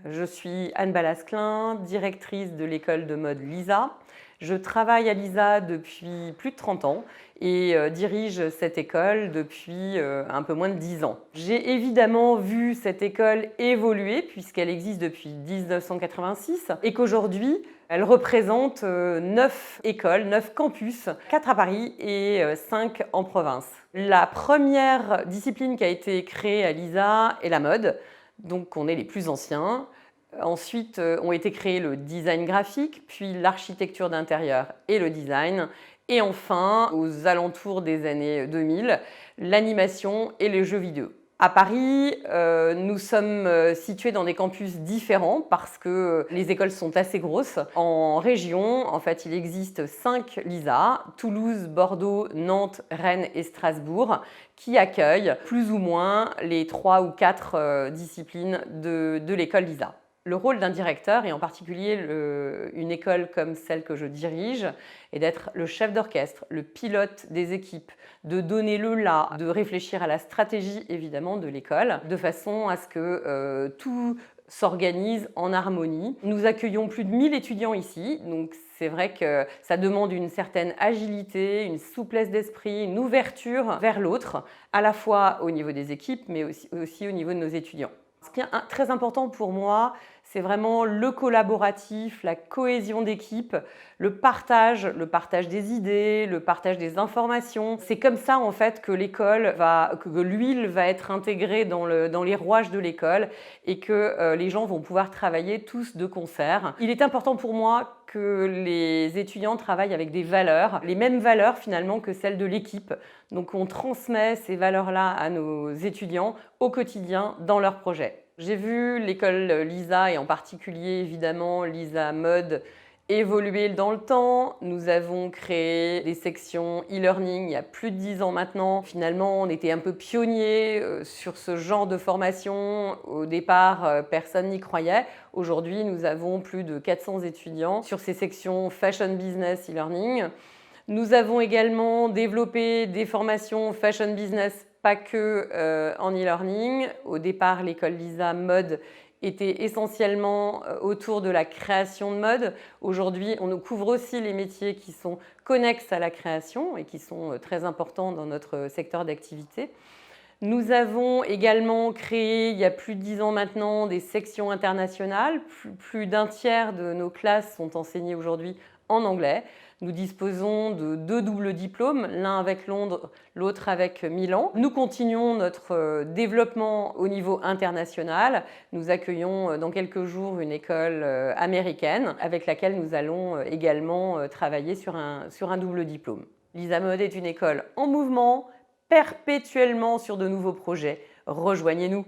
Je suis Anne Balasclin, directrice de l'école de mode Lisa. Je travaille à Lisa depuis plus de 30 ans et dirige cette école depuis un peu moins de 10 ans. J'ai évidemment vu cette école évoluer puisqu'elle existe depuis 1986 et qu'aujourd'hui, elle représente 9 écoles, 9 campus, 4 à Paris et 5 en province. La première discipline qui a été créée à Lisa est la mode, donc on est les plus anciens. Ensuite ont été créés le design graphique, puis l'architecture d'intérieur et le design. Et enfin, aux alentours des années 2000, l'animation et les jeux vidéo. À Paris, nous sommes situés dans des campus différents parce que les écoles sont assez grosses. En région, en fait, il existe 5 LISA, Toulouse, Bordeaux, Nantes, Rennes et Strasbourg, qui accueillent plus ou moins les 3 ou 4 disciplines de l'école LISA. Le rôle d'un directeur, et en particulier une école comme celle que je dirige, est d'être le chef d'orchestre, le pilote des équipes, de donner le là, de réfléchir à la stratégie évidemment de l'école, de façon à ce que tout s'organise en harmonie. Nous accueillons plus de 1000 étudiants ici, donc c'est vrai que ça demande une certaine agilité, une souplesse d'esprit, une ouverture vers l'autre, à la fois au niveau des équipes, mais aussi au niveau de nos étudiants. Ce qui est très important pour moi, c'est vraiment le collaboratif, la cohésion d'équipe, le partage des idées, le partage des informations. C'est comme ça en fait que l'huile va être intégrée dans les rouages de l'école et que les gens vont pouvoir travailler tous de concert. Il est important pour moi que les étudiants travaillent avec des valeurs, les mêmes valeurs finalement que celles de l'équipe. Donc on transmet ces valeurs-là à nos étudiants au quotidien dans leurs projets. J'ai vu l'école Lisa et en particulier évidemment Lisa Mode évoluer dans le temps. Nous avons créé des sections e-learning il y a plus de 10 ans maintenant. Finalement, on était un peu pionniers sur ce genre de formation. Au départ, personne n'y croyait. Aujourd'hui, nous avons plus de 400 étudiants sur ces sections Fashion Business e-learning. Nous avons également développé des formations Fashion Business, pas que en e-learning. Au départ, l'école Lisa Mode était essentiellement autour de la création de mode. Aujourd'hui, on nous couvre aussi les métiers qui sont connexes à la création et qui sont très importants dans notre secteur d'activité. Nous avons également créé, il y a plus de 10 ans maintenant, des sections internationales. Plus d'un tiers de nos classes sont enseignées aujourd'hui en anglais. Nous disposons de 2 doubles diplômes, l'un avec Londres, l'autre avec Milan. Nous continuons notre développement au niveau international. Nous accueillons dans quelques jours une école américaine avec laquelle nous allons également travailler sur un double diplôme. Lisa Mode est une école en mouvement, perpétuellement sur de nouveaux projets. Rejoignez-nous!